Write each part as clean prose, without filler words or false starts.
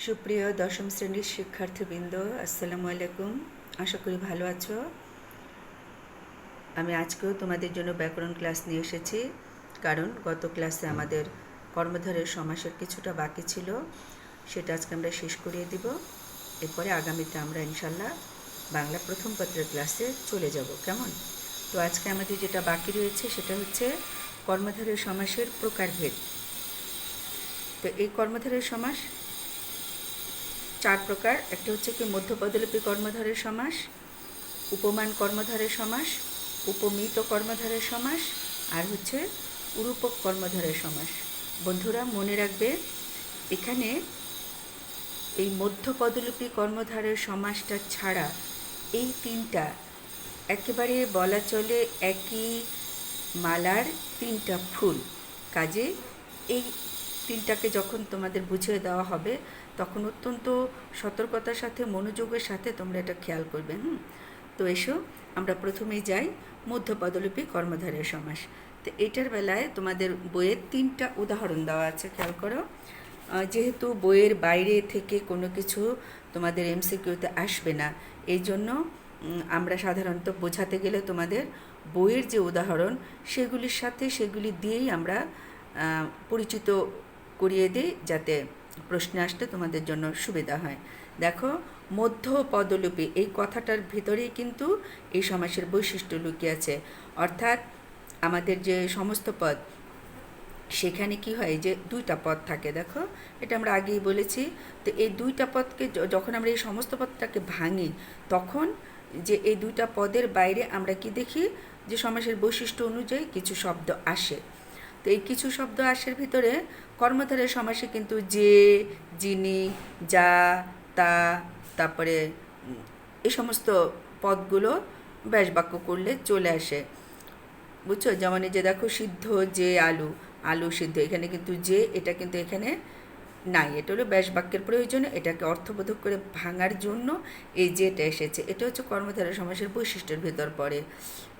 সুপ্রিয় দশম শ্রেণীর শিক্ষার্থীবৃন্দ, আসসালামু আলাইকুম। আশা করি ভালো আছো। আমি আজকেও তোমাদের জন্য ব্যাকরণ ক্লাস নিয়ে এসেছি, কারণ গত ক্লাসে আমাদের কর্মধারয়ের সমাসের কিছুটা বাকি ছিল, সেটা আজকে আমরা শেষ করিয়ে দিব। এরপরে আগামীতে আমরা ইনশাল্লাহ বাংলা প্রথম পত্রের ক্লাসে চলে যাব। কেমন? তো আজকে আমাদের যেটা বাকি রয়েছে সেটা হচ্ছে কর্মধারয় সমাসের প্রকারভেদ। তো এই কর্মধারয় সমাস চার প্রকার। একটা হচ্ছে কি মধ্যপদলোপী কর্মধারয় সমাস, উপমান কর্মধারয় সমাস, উপমিত কর্মধারয় সমাস, আর হচ্ছে রূপক কর্মধারয় সমাস। বন্ধুরা মনে রাখবে, এখানে এই মধ্যপদলোপী কর্মধারয় সমাসটা ছাড়া এই তিনটা একেবারে বলা চলে একই মালার তিনটা ফুল। কাজে এই তিনটাকে যখন তোমাদের বুঝিয়ে দেওয়া হবে তখন অত্যন্ত সতর্কতার সাথে মনোযোগের সাথে তোমরা এটা খেয়াল করবে। তো এসো আমরা প্রথমেই যাই মধ্যপদলোপী কর্মধারয় সমাস। তো এটার বেলায় তোমাদের বইয়ের তিনটা উদাহরণ দেওয়া আছে, খেয়াল করো। যেহেতু বইয়ের বাইরে থেকে কোনো কিছু তোমাদের এমসিকিউতে আসবে না, এই জন্য আমরা সাধারণত বোঝাতে গেলে তোমাদের বইয়ের যে উদাহরণ সেগুলির সাথে সেগুলি দিয়েই আমরা পরিচিত করিয়ে দিই, যাতে প্রশ্নে আসতে তোমাদের জন্য সুবিধা হয়। দেখো, মধ্য পদলোপী এই কথাটার ভিতরেই কিন্তু এই সমাসের বৈশিষ্ট্য লুকিয়ে আছে। অর্থাৎ আমাদের যে সমস্ত পদ, সেখানে কি হয় যে দুইটা পদ থাকে। দেখো, এটা আমরা আগেই বলেছি। তো এই দুইটা পদকে যখন আমরা এই সমস্ত পদটাকে ভাঙি, তখন যে এই দুইটা পদের বাইরে আমরা কি দেখি, যে সমাসের বৈশিষ্ট্য অনুযায়ী কিছু শব্দ আসে। তো এই কিছু শব্দ আসার ভিতরে কর্মধারয় সমাসে কিন্তু যে, যিনি, যা, তা, তারপরে এই সমস্ত পদগুলো ব্যাস বাক্য করলে চলে আসে। বুঝছো? যেমন এই যে দেখো, সিদ্ধ যে আলু, আলু সিদ্ধ, এখানে কিন্তু যে, এটা কিন্তু এখানে নাই। এটা হলো ব্যাস বাক্যের প্রয়োজনে, এটাকে অর্থবোধক করে ভাঙার জন্য এই যেটা এসেছে। এটা হচ্ছে কর্মধারয় সমাসের বৈশিষ্ট্যের ভেতর পড়ে।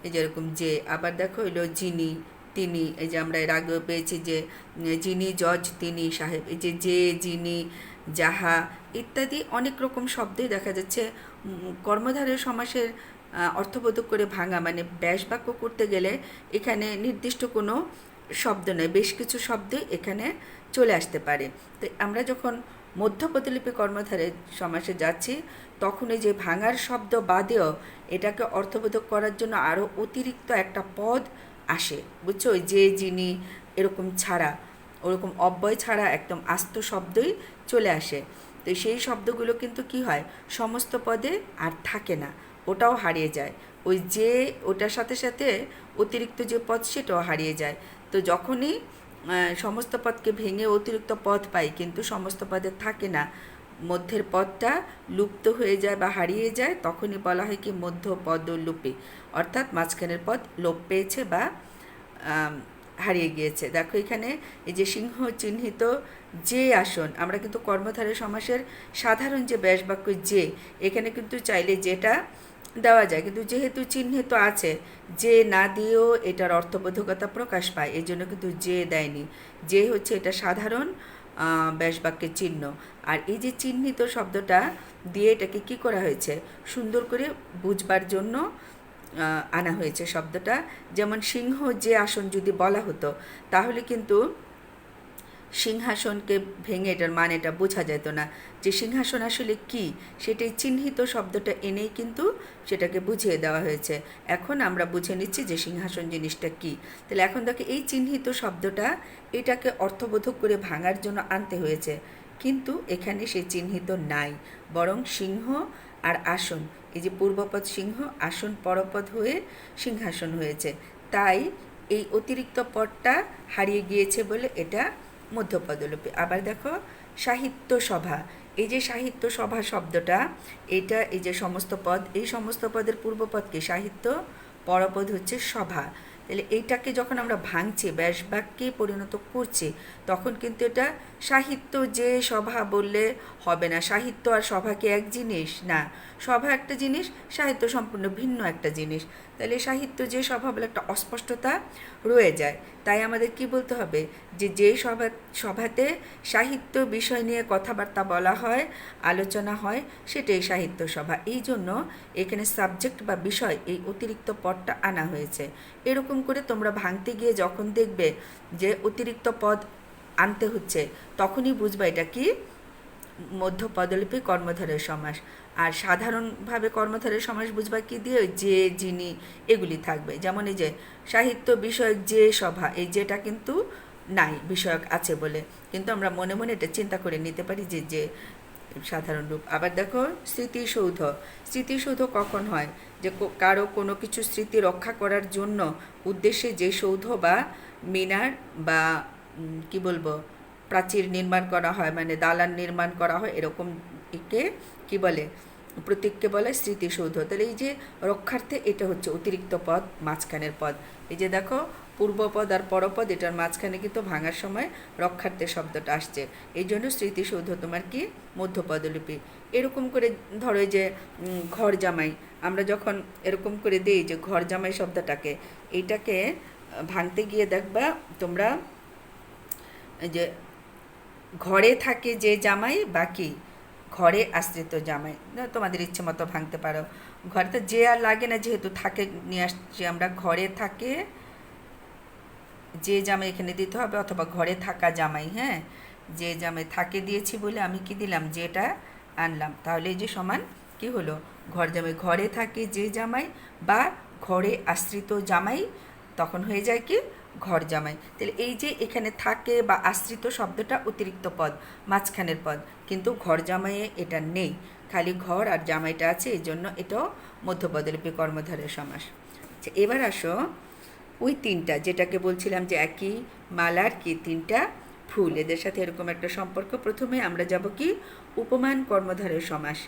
এই যেরকম যে, আবার দেখো হইলো যিনি, তিনি, এই যে আমরা এর আগেও পেয়েছি যে যিনি জজ তিনি সাহেব, এই যে, যিনি, যাহা ইত্যাদি অনেক রকম শব্দই দেখা যাচ্ছে কর্মধারয় সমাসের অর্থবোধক করে ভাঙা, মানে ব্যাস বাক্য করতে গেলে এখানে নির্দিষ্ট কোনো শব্দ নয়, বেশ কিছু শব্দই এখানে চলে আসতে পারে। তো আমরা যখন মধ্যপদলোপী কর্মধারয় সমাসে যাচ্ছি, তখন এই যে ভাঙার শব্দ বাদেও এটাকে অর্থবোধক করার জন্য আরও অতিরিক্ত একটা পদ আসে। বুঝছো? ওই যে, যিনি এরকম ছাড়া, ওরকম অব্যয় ছাড়া একদম আস্ত শব্দই চলে আসে। তো সেই শব্দগুলো কিন্তু কি হয়, সমস্ত পদে আর থাকে না, ওটাও হারিয়ে যায়। ওই যে, ওটার সাথে সাথে অতিরিক্ত যে পদ সেটাও হারিয়ে যায়। তো যখনই সমস্ত পদকে ভেঙে অতিরিক্ত পদ পাই, কিন্তু সমস্ত পদে থাকে না, মধ্যের পদটা লুপ্ত হয়ে যায় বা হারিয়ে যায়, তখনই বলা হয় কি মধ্যপদলোপী, অর্থাৎ মাঝখানের পদ লোপ পেয়েছে বা হারিয়ে গিয়েছে। দেখো এখানে এই যে সিংহ চিহ্নিত যে আসন, আমরা কিন্তু কর্মধারয় সমাসের সাধারণ যে ব্যাস বাক্য যে, এখানে কিন্তু চাইলে যেটা দেওয়া যায়, কিন্তু যেহেতু চিহ্নিত আছে, যে না দিয়েও এটার অর্থবোধকতা প্রকাশ পায়, এই জন্য কিন্তু যে দেয়নি। যে হচ্ছে এটা সাধারণ ব্যাস বাক্যের চিহ্ন। আর এই যে চিহ্নিত শব্দটা দিয়ে এটাকে কি করা হয়েছে, সুন্দর করে বুঝবার জন্য আনা হয়েছে শব্দটা। যেমন সিংহ যে আসন যদি বলা হতো, তাহলে কিন্তু সিংহাসনকে ভেঙে এটার মানেটা বোঝা যেত না, যে সিংহাসন আসলে কি, সেটাই চিহ্নিত শব্দটা এনেই কিন্তু সেটাকে বুঝিয়ে দেওয়া হয়েছে। এখন আমরা বুঝে নিচ্ছি যে সিংহাসন জিনিসটা কি। তাহলে এখন দেখো, এই চিহ্নিত শব্দটা এটাকে অর্থবোধক করে ভাঙার জন্য আনতে হয়েছে, কিন্তু এখানে সেই চিহ্নিত নাই, বরং সিংহ আর আসন, এই যে পূর্বপদ সিংহ, আসন পরপদ হয়ে সিংহাসন হয়েছে, তাই এই অতিরিক্ত পদটা হারিয়ে গিয়েছে বলে এটা মধ্যপদলোপী। আবার দেখো, সাহিত্য সভা, এই যে সাহিত্য সভা শব্দটা, এটা এই যে সমস্ত পদ, এই সমস্ত পদের পূর্বপদকে সাহিত্য, পরপদ হচ্ছে সভা। তাহলে এইটাকে যখন আমরা ভাঙছি, ব্যাস বাক্যে পরিণত করছি, তখন কিন্তু এটা সাহিত্য যে সভা বললে হবে না। সাহিত্য আর সভা কি এক জিনিস? না, সভা একটা জিনিস, সাহিত্য সম্পূর্ণ ভিন্ন একটা জিনিস। তাহলে সাহিত্য যে সভা বলে একটা অস্পষ্টতা রয়ে যায়। তাই আমাদের কি বলতে হবে, যে যেই সভাতে সাহিত্য বিষয় নিয়ে কথাবার্তা বলা হয়, আলোচনা হয়, সেটাই সাহিত্য সভা। এই জন্য এখানে সাবজেক্ট বা বিষয় এই অতিরিক্ত পদটা আনা হয়েছে। এরকম করে তোমরা ভাঙতে গিয়ে যখন দেখবে যে অতিরিক্ত পদ আনতে হচ্ছে, তখনই বুঝবা এটা কি মধ্যপদলিপি কর্মধারয় সমাস। আর সাধারণভাবে কর্মধারয় সমাস বুঝবা কি দিয়ে, যে, যিনি, এগুলি থাকবে। যেমন এই যে সাহিত্য বিষয়ক যে সভা, এই যেটা কিন্তু নাই, বিষয়ক আছে বলে, কিন্তু আমরা মনে মনে এটা চিন্তা করে নিতে পারি যে যে সাধারণ রূপ। আবার দেখো স্মৃতিসৌধ। স্মৃতিসৌধ কখন হয়, যে কারো কোনো কিছু স্মৃতি রক্ষা করার জন্য উদ্দেশ্যে যে সৌধ বা মিনার বা কি বলবো প্রাচীর নির্মাণ করা হয়, মানে দালান নির্মাণ করা হয়, এরকম একে কি বলে, প্রতীককে বলে স্মৃতিসৌধ। তাহলে এই যে রক্ষার্থে এটা হচ্ছে অতিরিক্ত পদ, মাঝখানের পদ। এই যে দেখো পূর্বপদ আর পরপদ, এটার মাঝখানে কিন্তু ভাঙার সময় রক্ষার্থে শব্দটা আসছে। এই জন্য স্মৃতিসৌধ তোমার কি মধ্যপদলিপি। এরকম করে ধরো যে ঘর জামাই, আমরা যখন এরকম করে দিই যে ঘর জামাই শব্দটাকে, এইটাকে ভাঙতে গিয়ে দেখবা তোমরা যে ঘরে থাকে যে জামাই, বাকি ঘরে আশ্রিত জামাই, তোমাদের ইচ্ছে মতো ভাঙতে পারো। ঘরে তো যে আর লাগে না, যেহেতু থাকে নিয়ে আসছি আমরা, ঘরে থাকে যে জামাই এখানে দিতে হবে, অথবা ঘরে থাকা জামাই। হ্যাঁ, যে জামাই থাকে দিয়েছি বলে আমি কি দিলাম, যেটা আনলাম। তাহলে এই যে সমান কি হলো, ঘর জামাই। ঘরে থাকে যে জামাই বা ঘরে আশ্রিত জামাই, তখন হয়ে যায় কি ঘর জামাই। তাহলে এই যে এখানে থাকে বা আশ্রিত শব্দটা অতিরিক্ত পদ, মাঝখানের পদ, কিন্তু ঘর জামাইয়ে এটা নেই, খালি ঘর আর জামাইটা আছে, এই জন্য এটাও মধ্যপদলিপি কর্মধারয় সমাস। আচ্ছা, এবার আসো ওই তিনটা, যেটাকে বলছিলাম যে একই মালার কি তিনটা ফুল, এদের সাথে এরকম একটা সম্পর্ক। প্রথমে আমরা যাব কি উপমান কর্মধারয় সমাস।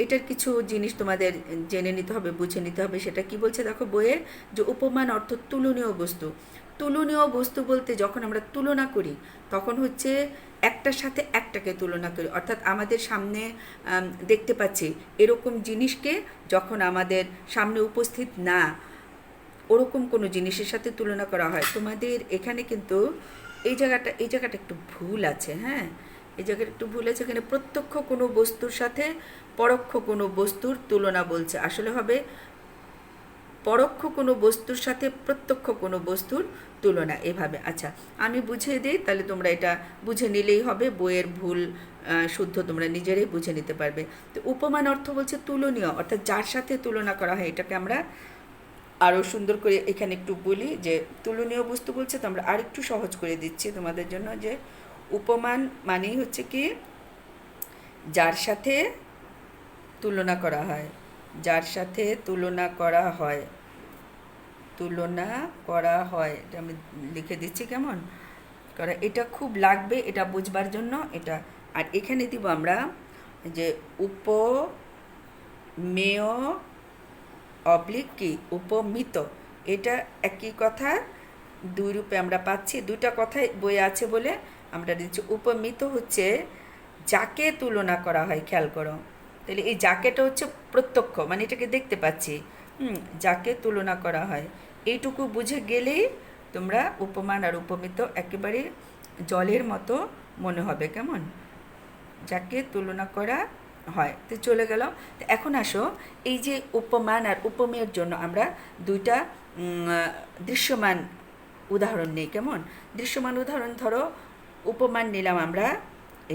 এটার কিছু জিনিস তোমাদের জেনে নিতে হবে, বুঝে নিতে হবে। সেটা কি বলছে দেখো বইয়ে, যে উপমান অর্থ তুলনীয় বস্তু। তুলনীয় বস্তু বলতে যখন আমরা তুলনা করি, তখন হচ্ছে একটার সাথে একটাকে তুলনা করি, অর্থাৎ আমাদের সামনে দেখতে পাচ্ছি এরকম জিনিসকে যখন আমাদের সামনে উপস্থিত না, ওরকম কোনো জিনিসের সাথে তুলনা করা হয়। তোমাদের এখানে কিন্তু এই জায়গাটা একটু ভুল আছে। হ্যাঁ, এই জায়গাটা একটু ভুল আছে। এখানে প্রত্যক্ষ কোনো বস্তুর সাথে পরোক্ষ কোনো বস্তুর তুলনা বলছে, আসলে হবে পরোক্ষ কোনো বস্তুর সাথে প্রত্যক্ষ কোনো বস্তুর তুলনা, এভাবে। আচ্ছা, আমি বুঝিয়ে দিই, তাহলে তোমরা এটা বুঝে নিলেই হবে, বইয়ের ভুল শুদ্ধ তোমরা নিজেরাই বুঝে নিতে পারবে। তো উপমান অর্থ বলছে তুলনীয়, অর্থাৎ যার সাথে তুলনা করা হয়। এটাকে আমরা আরও সুন্দর করে এখানে একটু বলি, যে তুলনীয় বস্তু বলছে, তো আমরা আরেকটু সহজ করে দিচ্ছি তোমাদের জন্য, যে উপমান মানেই হচ্ছে কি যার সাথে তুলনা করা হয়, যার সাথে তুলনা করা হয়, তুলনা করা হয়, এটা আমি লিখে দিচ্ছি কেমন করা, এটা খুব লাগবে এটা বুঝবার জন্য এটা। আর এখানে দিব আমরা যে উপমেয় অবলিক কি উপমিত, এটা একই কথা দুই রূপে আমরা পাচ্ছি, দুইটা কথাই বইয়ে আছে বলে আমরা দিচ্ছি। উপমিত হচ্ছে যাকে তুলনা করা হয়, খেয়াল করো। তাহলে এই যাকেটা হচ্ছে প্রত্যক্ষ, মানে এটাকে দেখতে পাচ্ছি, যাকে তুলনা করা হয়, এইটুকু বুঝে গেলেই তোমরা উপমান আর উপমিত একেবারে জলের মতো মনে হবে, কেমন, যাকে তুলনা করা হয়। তো চলে গেল। তো এখন আসো, এই যে উপমান আর উপমেয়ের জন্য আমরা দুইটা দৃশ্যমান উদাহরণ নেই, কেমন। দৃশ্যমান উদাহরণ ধরো, উপমান নিলাম আমরা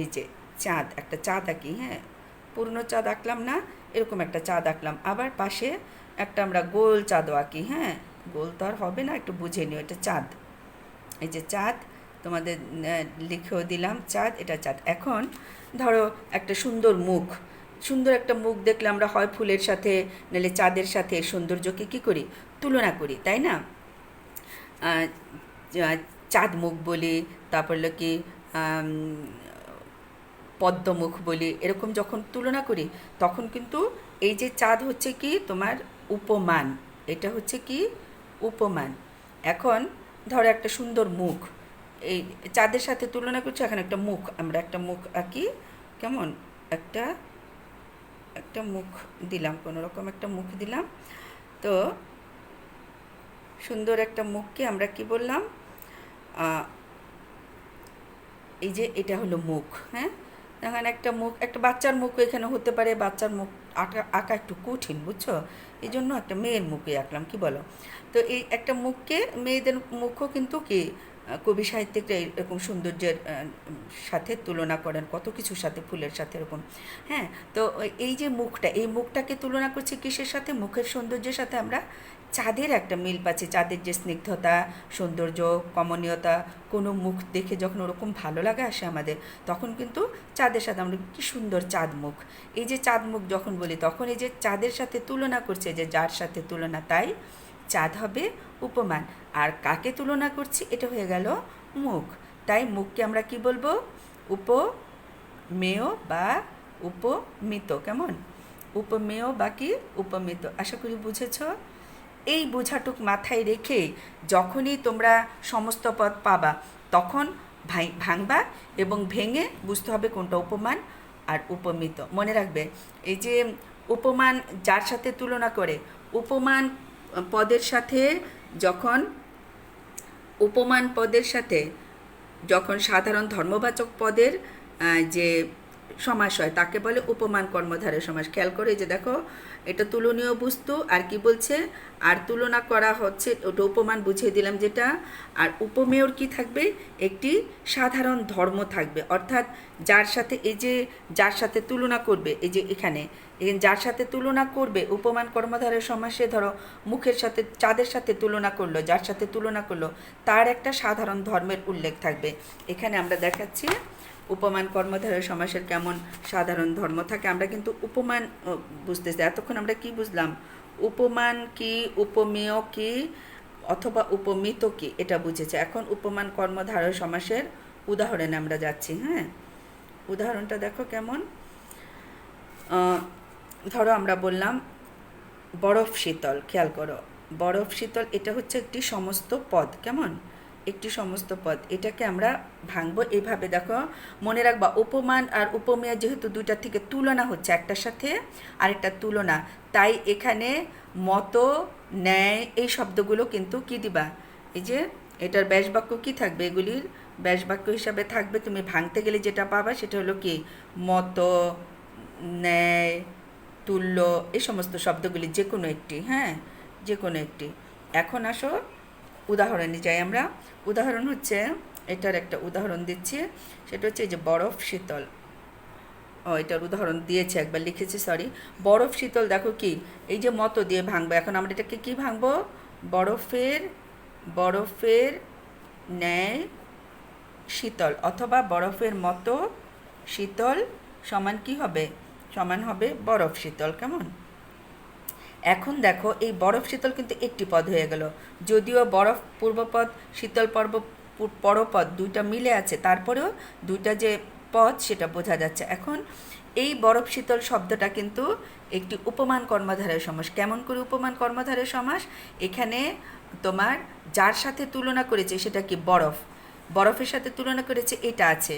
এই যে চাঁদ, একটা চাঁদ আঁকি। হ্যাঁ, পূর্ণ চাঁদ আঁকলাম না, এরকম একটা চাঁদ আঁকলাম। আবার পাশে একটা আমরা গোল চাঁদও আঁকি। হ্যাঁ, গোল তো আর হবে না, একটু বুঝে নিও, এটা চাঁদ। এই যে চাঁদ, তোমাদের লিখেও দিলাম চাঁদ, এটা চাঁদ। এখন ধরো একটা সুন্দর মুখ, সুন্দর একটা মুখ দেখলে আমরা হয় ফুলের সাথে নাহলে চাঁদের সাথে সৌন্দর্যকে কী করি, তুলনা করি, তাই না। চাঁদ মুখ বলি, তারপর হলো কি পদ্মমুখ বলি, এরকম যখন তুলনা করি, তখন কিন্তু এই যে চাঁদ হচ্ছে কি তোমার উপমান, এটা হচ্ছে কি উপমান। এখন ধরো একটা সুন্দর মুখ, এই চাঁদের সাথে তুলনা করছি, এখন একটা মুখ, আমরা একটা মুখ আঁকি, কেমন, একটা মুখ দিলাম, কোনো রকম একটা মুখ দিলাম। তো সুন্দর একটা মুখকে আমরা কি বললাম, এই যে এটা হলো মুখ। হ্যাঁ, এখন একটা মুখ, একটা বাচ্চার মুখ এখানে হতে পারে, বাচ্চার মুখ আঁকা আঁকা একটু কঠিন, বুঝছো, এই জন্য একটা মেয়ের মুখে আঁকলাম, কি বলো। তো এই একটা মুখকে, মেয়েদের মুখও কিন্তু কি কবি সাহিত্যিকরা এরকম সৌন্দর্যের সাথে তুলনা করেন, কত কিছুর সাথে, ফুলের সাথে এরকম। হ্যাঁ, তো এই যে মুখটা, এই মুখটাকে তুলনা করছি কিসের সাথে, মুখের সৌন্দর্যের সাথে আমরা চাঁদের একটা মিল পাচ্ছি। চাঁদের যে স্নিগ্ধতা, সৌন্দর্য, কমনীয়তা, কোনো মুখ দেখে যখন ওরকম ভালো লাগা আসে আমাদের, তখন কিন্তু চাঁদের সাথে আমরা কি সুন্দর চাঁদ মুখ। এই যে চাঁদ মুখ যখন বলি, তখন এই যে চাঁদের সাথে তুলনা করছে, যে যার সাথে তুলনা, তাই চাঁদ হবে উপমান। আর কাকে তুলনা করছি, এটা হয়ে গেল মুখ। তাই মুখকে আমরা কি বলবো, উপমেয় বা উপমিত। কেমন, উপমেয় বা কি উপমিত। আশা করি বুঝেছ। এই বোঝাটুক মাথায় রেখে যখনই তোমরা সমস্ত পদ পাবা, তখন ভাঙবা এবং ভেঙে বুঝতে হবে কোনটা উপমান আর উপমিত। মনে রাখবে, এই যে উপমান যার সাথে তুলনা করে, উপমান পদের সাথে যখন, উপমান পদের সাথে যখন সাধারণ ধর্মবাচক পদের যে সমাস হয়, তাকে বলে উপমান কর্মধারয় সমাস। খেয়াল করে, যে দেখো, এটা তুলনীয় বস্তু, আর কি বলছে, আর তুলনা করা হচ্ছে, ওটা উপমান বুঝিয়ে দিলাম যেটা। আর উপমেয়র কি থাকবে, একটি সাধারণ ধর্ম থাকবে, অর্থাৎ যার সাথে, এই যে যার সাথে তুলনা করবে, এই যে এখানে যার সাথে তুলনা করবে, উপমান কর্মধারয় সমাসে ধরো মুখের সাথে, চাঁদের সাথে তুলনা করলো, যার সাথে তুলনা করলো, তার একটা সাধারণ ধর্মের উল্লেখ থাকবে। এখানে আমরা দেখাচ্ছি উপমান কর্মধারয় সমাসের কেমন সাধারণ ধর্ম থাকে। আমরা কিন্তু উপমান বুঝতেছি, এতক্ষণ আমরা কি বুঝলাম, উপমান কি, উপমেয় কি, অথবা উপমিত কি, এটা বুঝেছে। এখন উপমান কর্মধারয় সমাসের উদাহরণে আমরা যাচ্ছি। হ্যাঁ, উদাহরণটা দেখো কেমন। ধরো আমরা বললাম বরফ শীতল। খেয়াল করো, বরফ শীতল, এটা হচ্ছে একটি সমস্ত পদ। কেমন, একটি সমস্ত পদ। এটাকে আমরা ভাঙবো এইভাবে। দেখো, মনে রাখবা, উপমান আর উপমেয় যেহেতু দুইটা থেকে তুলনা হচ্ছে, একটার সাথে আরেকটা তুলনা, তাই এখানে মতো, ন্যায়, এই শব্দগুলো কিন্তু কি দিবা, এই যে এটার ব্যাসবাক্য কি থাকবে, এগুলির ব্যাসবাক্য হিসাবে থাকবে। তুমি ভাঙতে গেলে যেটা পাবা সেটা হলো কি, মতো, ন্যায়, তুল্য, এই সমস্ত শব্দগুলি যে কোনো একটি। হ্যাঁ, যে কোনো একটি। এখন আসো উদাহরণে যাই আমরা। উদাহরণ হচ্ছে, এটার একটা উদাহরণ দিচ্ছি, সেটা হচ্ছে এই যে বরফ শীতল। এটার উদাহরণ দিয়েছে, একবার লিখেছি, সরি। বরফ শীতল, দেখো কি, এই যে মতো দিয়ে ভাঙবো। এখন আমরা এটাকে কি ভাঙবো, বরফের ন্যায় শীতল, অথবা বরফের মতো শীতল সমান কি হবে, সমান হবে বরফ শীতল। কেমন, এখন দেখো, এই বরফ শীতল কিন্তু একটি পদ হয়ে গেল, যদিও বরফ পূর্বপদ, শীতল পরপদ দুইটা মিলে আছে, তারপরেও দুইটা যে পদ সেটা বোঝা যাচ্ছে। এখন এই বরফ শীতল শব্দটা কিন্তু একটি উপমান কর্মধারয় সমাস। কেমন করে উপমান কর্মধারয় সমাস, এখানে তোমার যার সাথে তুলনা করেছে সেটা কি, বরফ, বরফের সাথে তুলনা করেছে, এটা আছে।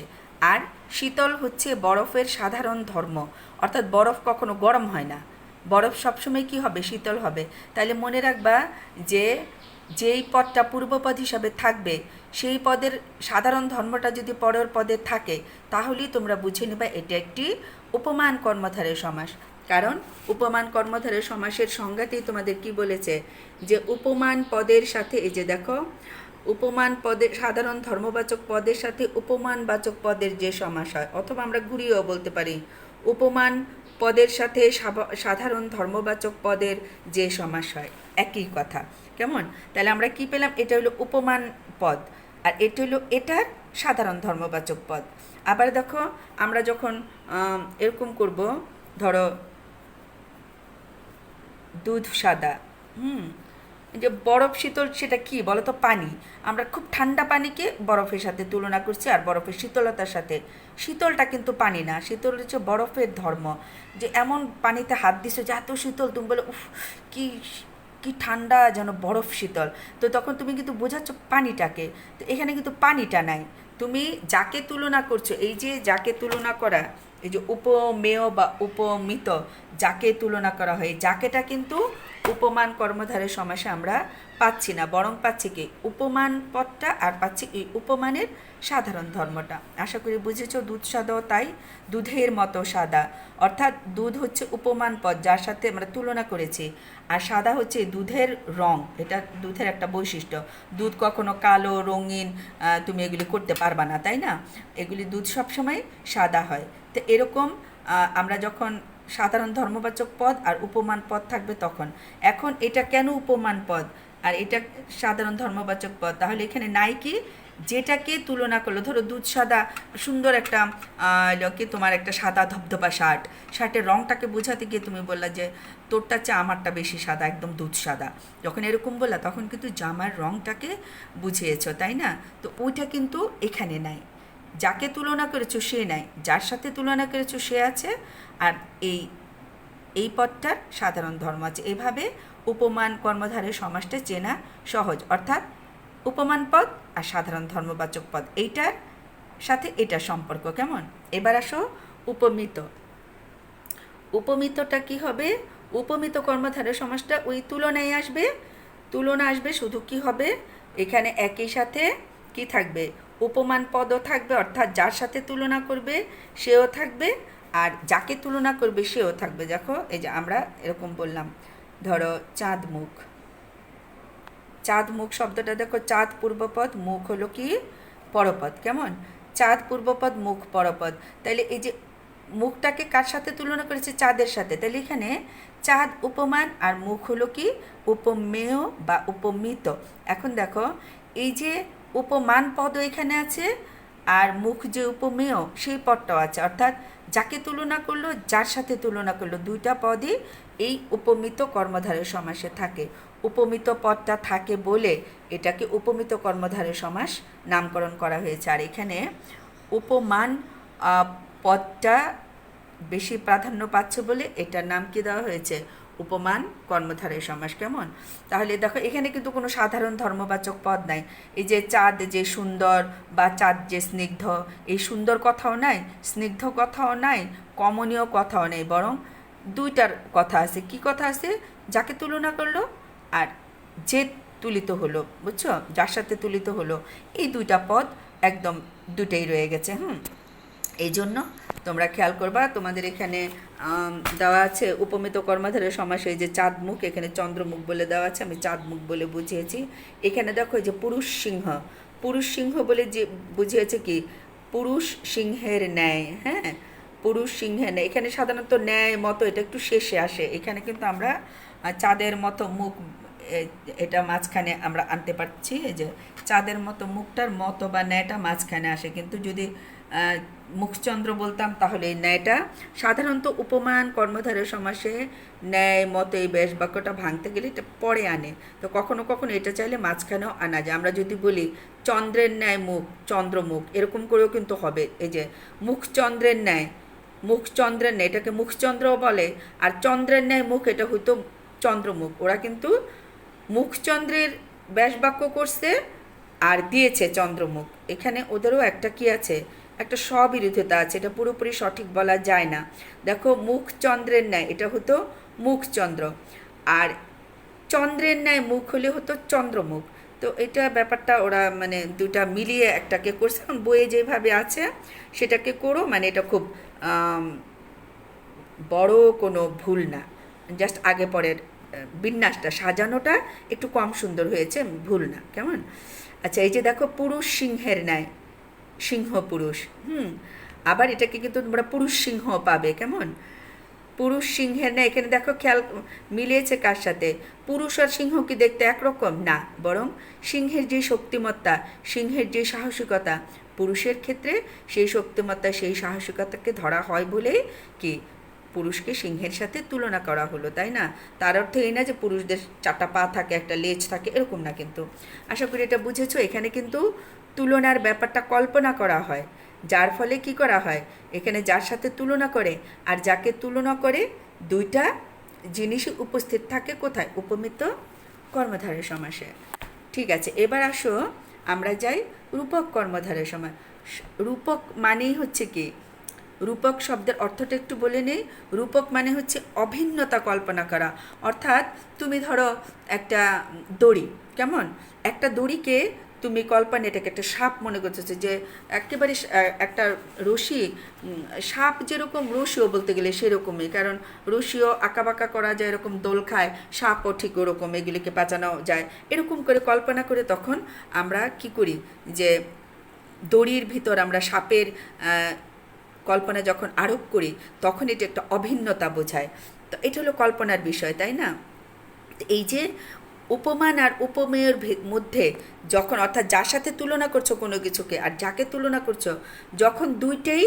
আর শীতল হচ্ছে বরফের সাধারণ ধর্ম, অর্থাৎ বরফ কখনো গরম হয় না, বরফ সবসময় কি হবে, শীতল হবে। তাহলে মনে রাখবা যে যেই পদটা পূর্বপদ হিসাবে থাকবে, সেই পদের সাধারণ ধর্মটা যদি পরের পদে থাকে, তাহলেই তোমরা বুঝে নেবা এটা একটি উপমান কর্মধারয় সমাস। কারণ উপমান কর্মধারয় সমাসের সংজ্ঞাতেই তোমাদের কি বলেছে, যে উপমান পদের সাথে, এই যে দেখো, উপমান পদের সাধারণ ধর্মবাচক পদের সাথে উপমানবাচক পদের যে সমাস হয়, অথবা আমরা ঘুরিয়েও বলতে পারি, উপমান পদের সাথে সাধারণ ধর্মবাচক পদের যে সমাস হয়, একই কথা। কেমন, তাহলে আমরা কি পেলাম, এটা হলো উপমান পদ, আর এটা হলো এটার সাধারণ ধর্মবাচক পদ। আবার দেখো, আমরা যখন এরকম করব, ধরো দুধ সাদা, যে বরফ শীতল, সেটা কি বলো তো, পানি। আমরা খুব ঠান্ডা পানিকে বরফের সাথে তুলনা করছি, আর বরফের শীতলতার সাথে। শীতলটা কিন্তু পানি না, শীতল হচ্ছে বরফের ধর্ম। যে এমন পানিতে হাত দিছো যে এত শীতল, তুমি বলে উফ, কি কি ঠান্ডা, যেন বরফ শীতল। তো তখন তুমি কিন্তু বোঝাচ্ছ পানিটাকে, তো এখানে কিন্তু পানিটা নাই। তুমি যাকে তুলনা করছো, এই যে যাকে তুলনা করা, এই যে উপমেয় বা উপমিত, যাকে তুলনা করা হয়, যাকেটা কিন্তু উপমান কর্মধারয় সমাসে আমরা পাচ্ছি না, বরং পাচ্ছি কি উপমান পদটা আর পাচ্ছি এই উপমানের সাধারণ ধর্মটা। আশা করি বুঝেছো। দুধ সাদাও তাই, দুধের মতো সাদা, অর্থাৎ দুধ হচ্ছে উপমান পদ যার সাথে আমরা তুলনা করেছি, আর সাদা হচ্ছে দুধের রং, এটা দুধের একটা বৈশিষ্ট্য। দুধ কখনো কালো রঙিন তুমি এগুলি করতে পারবা না, তাই না? এগুলি দুধ সবসময় সাদা হয়। তো এরকম আমরা যখন সাধারণ ধর্মবাচক পদ আর উপমান পদ থাকবে তখন। এখন এটা কেন উপমান পদ আর এটা সাধারণ ধর্মবাচক পদ? তাহলে এখানে নাই কি যেটাকে তুলনা করলো, ধরো দুধ সাদা, সুন্দর একটা কি তোমার একটা সাদা ধবধবা শার্টের রঙটাকে বোঝাতে গিয়ে তুমি বললা যে তোরটা চেয়ে আমারটা বেশি সাদা, একদম দুধ সাদা। যখন এরকম বললা তখন কিন্তু জামার রঙটাকে বুঝিয়েছ, তাই না? তো ওইটা কিন্তু এখানে নাই। যাকে তুলনা করেছো সে নাই, যার সাথে তুলনা করেছো সে আছে, আর এই পদটার সাধারণ ধর্ম আছে। এভাবে উপমান কর্মধারয় সমাসটা চেনা সহজ, অর্থাৎ উপমান পদ আর সাধারণ ধর্মবাচক পদ এইটার সাথে এটার সম্পর্ক কেমন। এবার আসো উপমিত। উপমিতটা কি হবে? উপমিত কর্মধারয় সমাসটা ওই তুলনায় আসবে, তুলনা আসবে, শুধু কি হবে এখানে একই সাথে কি থাকবে, উপমান পদও থাকবে, অর্থাৎ যার সাথে তুলনা করবে সেও থাকবে, আর যাকে তুলনা করবে সেও থাকবে। দেখো এই যে আমরা এরকম বললাম, ধরো চাঁদ মুখ, চাঁদ মুখ শব্দটা দেখো, চাঁদ পূর্বপদ, মুখ হলো কি পরপদ, কেমন? চাঁদ পূর্বপদ, মুখ পরপদ। তাহলে এই যে মুখটাকে কার সাথে তুলনা করেছে? চাঁদের সাথে। তাহলে এখানে চাঁদ উপমান আর মুখ হলো কি উপমেয় বা উপমিত। এখন দেখো এই যে উপমান পদও এখানে আছে, আর মুখ যে উপমেয় সেই পদটাও আছে, অর্থাৎ যাকে তুলনা করলো যার সাথে তুলনা করলো দুইটা পদই এই উপমিত কর্মধারয় সমাসে থাকে। উপমিত পদটা থাকে বলে এটাকে উপমিত কর্মধারয় সমাস নামকরণ করা হয়েছে। আর এখানে উপমান পদটা বেশি প্রাধান্য পাচ্ছে বলে এটার নাম কি দেওয়া হয়েছে? উপমান কর্মধারয় সমাস, কেমন? তাহলে দেখো এখানে কিন্তু কোনো সাধারণ ধর্মবাচক পদ নাই। এই যে চাঁদ যে সুন্দর বা চাঁদ যে স্নিগ্ধ, এই সুন্দর কথাও নাই, স্নিগ্ধ কথাও নাই, কমনীয় কথাও নেই, বরং দুইটার কথা আছে। কি কথা আছে? যাকে তুলনা করলো আর যে তুলিত হলো, বুঝছো, যার সাথে তুলিত হলো, এই দুইটা পদ একদম দুটেই রয়ে গেছে। এই জন্য তোমরা খেয়াল করবা, তোমাদের এখানে দেওয়া আছে উপমিত কর্মধারয় সমাস, এই যে চাঁদ মুখ, এখানে চন্দ্রমুখ বলে দেওয়া আছে, আমি চাঁদ মুখ বলে বুঝিয়েছি। এখানে দেখো এই যে পুরুষ সিংহ, পুরুষ সিংহ বলে যে বুঝিয়েছে কি পুরুষ সিংহের ন্যায়। হ্যাঁ, পুরুষ সিংহের ন্যায়, এখানে সাধারণত ন্যায় মতো এটা একটু শেষে আসে, এখানে কিন্তু আমরা চাঁদের মতো মুখ এটা মাঝখানে আমরা আনতে পারছি। এই যে চাঁদের মতো মুখটার মতো বা ন্যায়টা মাঝখানে আসে, কিন্তু যদি মুখচন্দ্র বলতাম তাহলে এই ন্যায়টা সাধারণত উপমান কর্মধারয় সমাসে ন্যায় মতো এই ব্যাস বাক্যটা ভাঙতে গেলে এটা পরে আনে। তো কখনো কখনো এটা চাইলে মাঝখানেও আনা যায়। আমরা যদি বলি চন্দ্রের ন্যায় মুখ, চন্দ্রমুখ, এরকম করেও কিন্তু হবে। এই যে মুখ চন্দ্রের ন্যায়, মুখ চন্দ্রের ন্যায়, এটাকে মুখচন্দ্রও বলে, আর চন্দ্রের ন্যায় মুখ এটা হয়তো চন্দ্রমুখ। ওরা কিন্তু মুখচন্দ্রের ব্যাস বাক্য করছে আর দিয়েছে চন্দ্রমুখ। এখানে ওদেরও একটা কি আছে, একটা স্ববিরোধিতা আছে, এটা পুরোপুরি সঠিক বলা যায় না। দেখো মুখ চন্দ্রের ন্যায় এটা হতো মুখচন্দ্র, আর চন্দ্রের ন্যায় মুখ হলে হতো চন্দ্রমুখ। তো এটা ব্যাপারটা ওরা মানে দুটা মিলিয়ে একটাকে করছে, বইয়ে যেভাবে আছে সেটাকে করো, মানে এটা খুব বড় কোনো ভুল না, জাস্ট আগে পরের বিন্যাসটা সাজানোটা একটু কম সুন্দর হয়েছে, ভুল না, কেমন? আচ্ছা, এই যে দেখো পুরুষ সিংহের ন্যায়, সিংহ পুরুষ, আবার এটাকে কিন্তু তোমরা পুরুষ সিংহ পাবে, কেমন? পুরুষ সিংহের ন্যায়, এখানে দেখো খেয়াল মিলিয়েছে কার সাথে? পুরুষ আর সিংহ কি দেখতে একরকম না, বরং সিংহের যে শক্তিমত্তা, সিংহের যে সাহসিকতা, পুরুষের ক্ষেত্রে সেই শক্তিমত্তা সেই সাহসিকতাকে ধরা হয় বলেই কি পুরুষকে সিংহের সাথে তুলনা করা হলো, তাই না? তার অর্থ এই না যে পুরুষদের চারটা পা থাকে, একটা লেজ থাকে, এরকম না। কিন্তু আশা করি এটা বুঝেছো। এখানে কিন্তু তুলনার ব্যাপারটা কল্পনা করা হয়, যার ফলে কি করা হয়, এখানে যার সাথে তুলনা করে আর যাকে তুলনা করে দুইটা জিনিসই উপস্থিত থাকে কোথায়? উপমিত কর্মধারয় সমাসে। ঠিক আছে, এবার আসো আমরা যাই রূপক কর্মধারয় সমাস। রূপক মানেই হচ্ছে কি রূপক শব্দের অর্থটা একটু বলে নেই। রূপক মানে হচ্ছে অভিন্নতা কল্পনা করা। অর্থাৎ তুমি ধরো একটা দড়ি, কেমন একটা দড়িকে তুমি কল্পনা, এটাকে একটা সাপ মনে করতেছো, যে একেবারে একটা রশি, সাপ যেরকম রশিও বলতে গেলে সেরকমই, কারণ রশিও আঁকাবাঁকা করা যায়, এরকম দোল খায়, সাপও ঠিক ওরকম, এগুলিকে বাঁচানো যায় এরকম করে কল্পনা করে তখন আমরা কি করি, যে দড়ির ভিতর আমরা সাপের কল্পনা যখন আরোপ করি তখন এটা একটা অভিন্নতা বোঝায়। তো এটা হলো কল্পনার বিষয়, তাই না? এই যে উপমান আর উপমেয়ের মধ্যে যখন, অর্থাৎ যার সাথে তুলনা করছো কোনো কিছুকে আর যাকে তুলনা করছো, যখন দুইটাই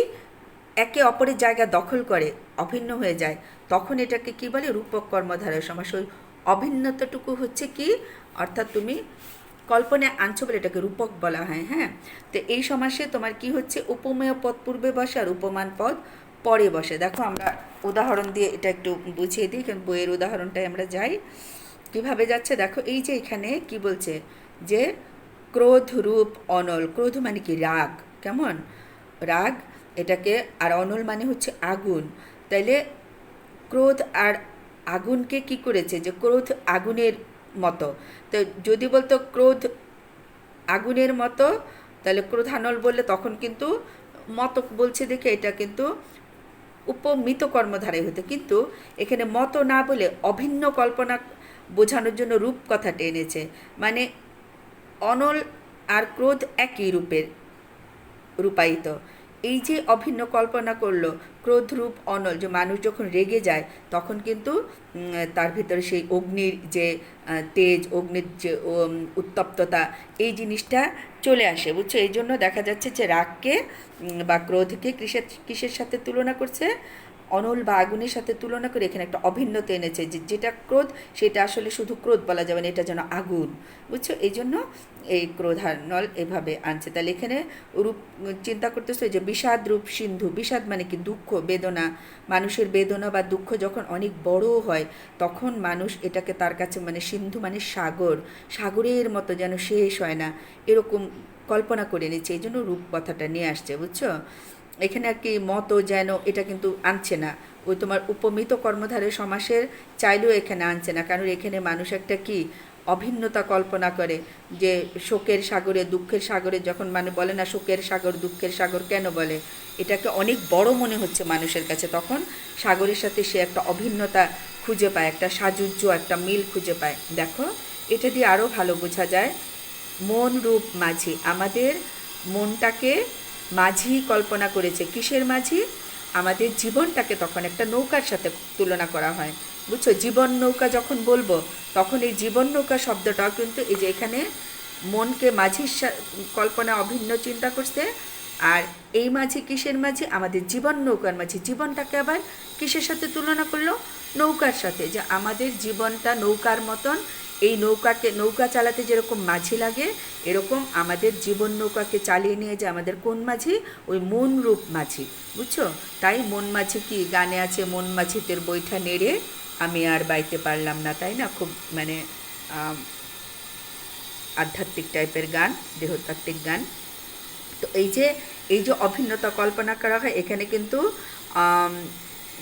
একে অপরের জায়গা দখল করে অভিন্ন হয়ে যায়, তখন এটাকে কি বলে, রূপক কর্মধারয় সমাস। ওই অভিন্নতাটুকু হচ্ছে কি, অর্থাৎ তুমি কল্পনায় আনছো বলে এটাকে রূপক বলা হয়। হ্যাঁ, তো এই সমাসে তোমার কি হচ্ছে, উপমেয় পদ পূর্বে বসে আর উপমান পদ পরে বসে। দেখো আমরা উদাহরণ দিয়ে এটা একটু বুঝিয়ে দিই, কারণ বইয়ের উদাহরণটাই আমরা যাই। কিভাবে যাচ্ছে দেখো, এই যে এখানে কি বলছে, যে ক্রোধ রূপ অনল। ক্রোধ মানে কি, রাগ, কেমন রাগ এটাকে, আর অনল মানে হচ্ছে আগুন। তাইলে ক্রোধ আর আগুনকে কি করেছে, যে ক্রোধ আগুনের মতো। তো যদি বলতো ক্রোধ আগুনের মতো, তাহলে ক্রোধানল বললে তখন কিন্তু মতো বলছে দেখে এটা কিন্তু উপমিত কর্মধারায় হতো, কিন্তু এখানে মতো না বলে অভিন্ন কল্পনা বোঝানোর জন্য রূপ কথাটা এনেছে। মানে অনল আর ক্রোধ একই রূপের রূপায়িত। এই যে অভিন্ন কল্পনা করলো, ক্রোধ রূপ অনল, যে মানুষ যখন রেগে যায় তখন কিন্তু তার ভিতরে সেই অগ্নির যে তেজ, অগ্নির যে উত্তপ্ততা, এই জিনিসটা চলে আসে, বুঝছো? এই জন্য দেখা যাচ্ছে যে রাগকে বা ক্রোধকে কিসের সাথে তুলনা করছে, অনল বা আগুনের সাথে তুলনা করে এখানে একটা অভিন্নতা এনেছে, যে যেটা ক্রোধ সেটা আসলে শুধু ক্রোধ বলা যাবে না, এটা যেন আগুন, বুঝছো? এই জন্য এই ক্রোধানল এভাবে আনছে। তাহলে এখানে রূপ চিন্তা করতেছো যে বিষাদ রূপ সিন্ধু। বিষাদ মানে কি, দুঃখ, বেদনা। মানুষের বেদনা বা দুঃখ যখন অনেক বড় হয় তখন মানুষ এটাকে তার কাছে, মানে সিন্ধু মানে সাগর, সাগরের মতো যেন শেষ হয় না, এরকম কল্পনা করে নিচ্ছে। এই জন্য রূপ কথাটা নিয়ে আসছে, বুঝছো? এখানে আর কি মতো যেন, এটা কিন্তু আনছে না। ওই তোমার উপমিত কর্মধারয় সমাসের চাইলেও এখানে আনছে না, কারণ এখানে মানুষ একটা কি অভিন্নতা কল্পনা করে, যে শোকের সাগরে, দুঃখের সাগরে, যখন মানে বলে না শোকের সাগর দুঃখের সাগর কেন বলে, এটাকে অনেক বড় মনে হচ্ছে মানুষের কাছে, তখন সাগরের সাথে সে একটা অভিন্নতা খুঁজে পায়, একটা সাযুজ্য, একটা মিল খুঁজে পায়। দেখো এটা দিয়ে আরও ভালো বোঝা যায়। মন রূপ মাঝি, আমাদের মনটাকে মাঝি কল্পনা করেছে। কিসের মাঝি? আমাদের জীবনটাকে তখন একটা নৌকার সাথে তুলনা করা হয়, বুঝছো? জীবন নৌকা যখন বলবো তখন এই জীবন নৌকা শব্দটাও কিন্তু এই যে এখানে মনকে মাঝির কল্পনা অভিন্ন চিন্তা করছে। আর এই মাঝি কিসের মাঝি? আমাদের জীবন নৌকার মাঝি। জীবনটাকে আবার কিসের সাথে তুলনা করলো? নৌকার সাথে, যে আমাদের জীবনটা নৌকার মতন, এই নৌকা চালাতে যেরকম মাঝি লাগে, এরকম আমাদের জীবন নৌকাকে চালিয়ে নিয়ে যায় আমাদের কোন মাঝি? ওই মন রূপ মাঝি, বুঝছো? তাই মন মাঝি কি গানে আছে, মন মাঝিদের বৈঠা নেড়ে আমি আর বাইতে পারলাম না, তাই না? খুব মানে আধ্যাত্মিক টাইপের গান, দেহতাত্ত্বিক গান। তো এই যে অভিন্নতা কল্পনা করা হয়, এখানে কিন্তু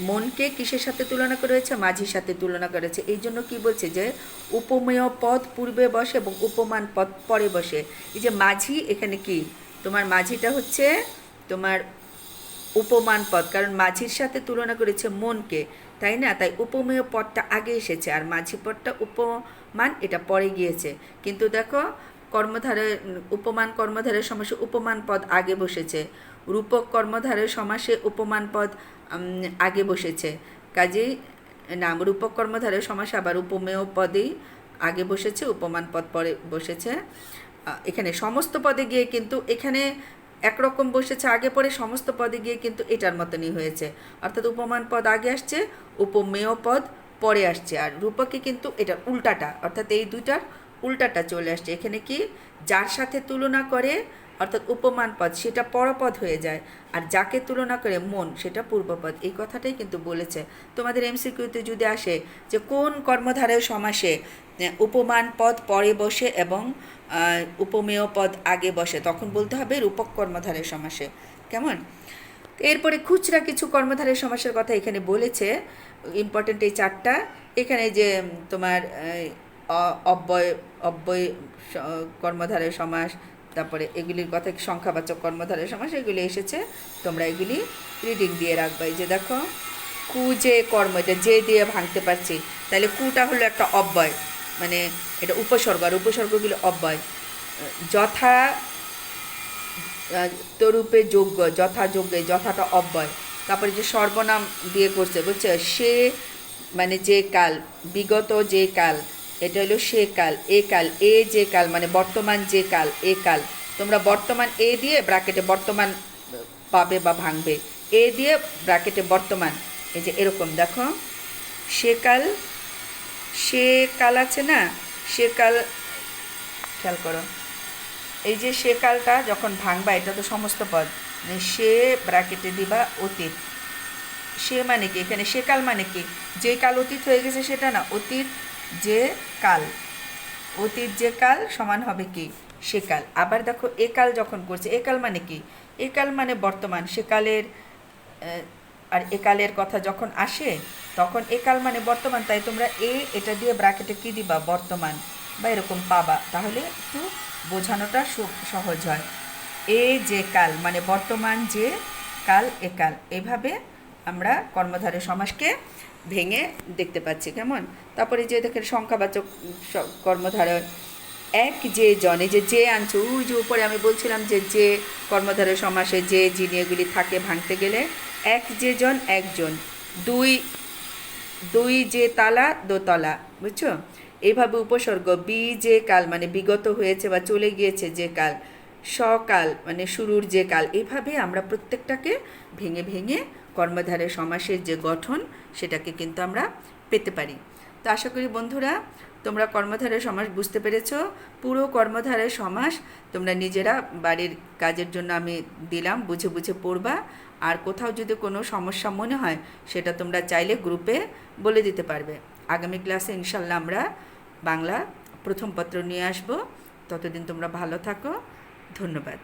মনকে কিসের সাথে তুলনা করা হয়েছে? মাঝির সাথে তুলনা করেছে। এই জন্য কী বলছে, যে উপমেয় পদ পূর্বে বসে এবং উপমান পদ পরে বসে। এই যে মাঝি, এখানে কি তোমার মাঝিটা হচ্ছে তোমার উপমান পদ, কারণ মাঝির সাথে তুলনা করেছে মনকে, তাই না? তাই উপমেয় পদটা আগে এসেছে আর মাঝি পদটা উপমান এটা পরে গিয়েছে। কিন্তু দেখো কর্মধারে, উপমান কর্মধারের সমাসে উপমান পদ আগে বসেছে, রূপক কর্মধারের সমাসে উপমান পদ আগে বসেছে। কাজেই না, রূপক কর্মধারের সমাসে আবার উপমেয় পদেই আগে বসেছে, উপমান পদ পরে বসেছে। এখানে সমস্ত পদে গিয়ে কিন্তু এখানে একরকম বসেছে আগে পরে, সমস্ত পদে গিয়ে কিন্তু এটার মতনই হয়েছে, অর্থাৎ উপমান পদ আগে আসছে, উপমেয় পদ পরে আসছে। আর রূপকে কিন্তু এটার উল্টাটা, অর্থাৎ এই দুইটার উল্টাটা চলে আসছে। এখানে কি যার সাথে তুলনা করে অর্থাৎ উপমান পদ সেটা পরপদ হয়ে যায়, আর যাকে তুলনা করে মন সেটা পূর্বপদ। এই কথাটাই কিন্তু বলেছে। তোমাদের এমসিকিউতে যদি আসে যে কোন কর্মধারয় সমাসে উপমান পদ পরে বসে এবং উপমেয় পদ আগে বসে, তখন বলতে হবে রূপক কর্মধারয় সমাসে, কেমন? তো এরপরে খুচরা কিছু কর্মধারয় সমাসের কথা এখানে বলেছে, ইম্পর্টেন্ট এই 4টা। এখানে যে তোমার অব্যয় অব্যয় কর্মধারয় সমাস, তারপরে এগুলির কথা সংখ্যাবাচক কর্মধারয় সমাস, এগুলি এসেছে। তোমরা এগুলি রিডিং দিয়ে রাখবা। এই যে দেখো, কু যে কর্ম, এটা যে দিয়ে ভাঙতে পারছি, তাহলে কুটা হলো একটা অব্যয়, মানে এটা উপসর্গ, আর উপসর্গগুলো অব্যয়। যথা তরূপে যোগ্য, যথাযোগ্যে, যথাটা অব্যয়। তারপরে যে সর্বনাম দিয়ে করছে, বুঝছো, সে মানে যে কাল, বিগত যে কাল, এটা হলো সে কাল, এ কাল, এ যে কাল মানে বর্তমান যে কাল, এ কাল। তোমরা বর্তমান এ দিয়ে ব্র্যাকেটে বর্তমান পাবে বা ভাঙবে, এ দিয়ে ব্র্যাকেটে বর্তমান। এই যে এরকম দেখো, সে কাল, সে কাল আছে না, সে কাল, খেয়াল করো, এই যে সে কালটা যখন ভাঙবা, এটা তো সমস্ত পদ, সে ব্র্যাকেটে দিবা অতীত। সে মানে কি, এখানে সে কাল মানে কি, যে কাল অতীত হয়ে গেছে সেটা না, অতীত যে কাল, অতীত যে কাল সমান হবে কি সে কাল। আবার দেখো এ কাল যখন করছে, এ কাল মানে কি, এ কাল মানে বর্তমান, সে কালের আর এ কালের কথা যখন আসে তখন এ কাল মানে বর্তমান, তাই তোমরা এটা দিয়ে ব্র্যাকেটে কি দিবা, বর্তমান বা এরকম পাবা, তাহলে একটু বোঝানোটা সহজ হয়। এ যে কাল মানে বর্তমান যে কাল, এ কাল। এভাবে আমরা কর্মধারয় সমাসকে ভেঙে দেখতে পাচ্ছি, কেমন। তারপরে যে দেখেন সংখ্যাবাচক কর্মধারয়, এক যে জন, এই যে আনছো, ওই যে উপরে আমি বলছিলাম যে কর্মধারয় সমাসে যে যিনি, এগুলি থাকে ভাঙতে গেলে। এক যে জন, একজন। দুই, দুই যে তালা, দোতলা, বুঝছো। এইভাবে উপসর্গ, বি যে কাল মানে বিগত হয়েছে বা চলে গিয়েছে যে কাল, সকাল মানে শুরুর যে কাল। এইভাবে আমরা প্রত্যেকটাকে ভেঙে ভেঙে কর্মধারয় সমাসের যে গঠন সেটাকে কিন্তু আমরা পেতে পারি। তো আশা করি বন্ধুরা তোমরা কর্মধারয় সমাস বুঝতে পেরেছো। পুরো কর্মধারয় সমাস তোমরা নিজেরা বাড়ির কাজের জন্য আমি দিলাম, বুঝে বুঝে পড়বা। আর কোথাও যদি কোনো সমস্যা মনে হয় সেটা তোমরা চাইলে গ্রুপে বলে দিতে পারবে। আগামী ক্লাসে ইনশাল্লাহ আমরা বাংলা প্রথম পত্র নিয়ে আসব। ততদিন তোমরা ভালো থাকো, ধন্যবাদ।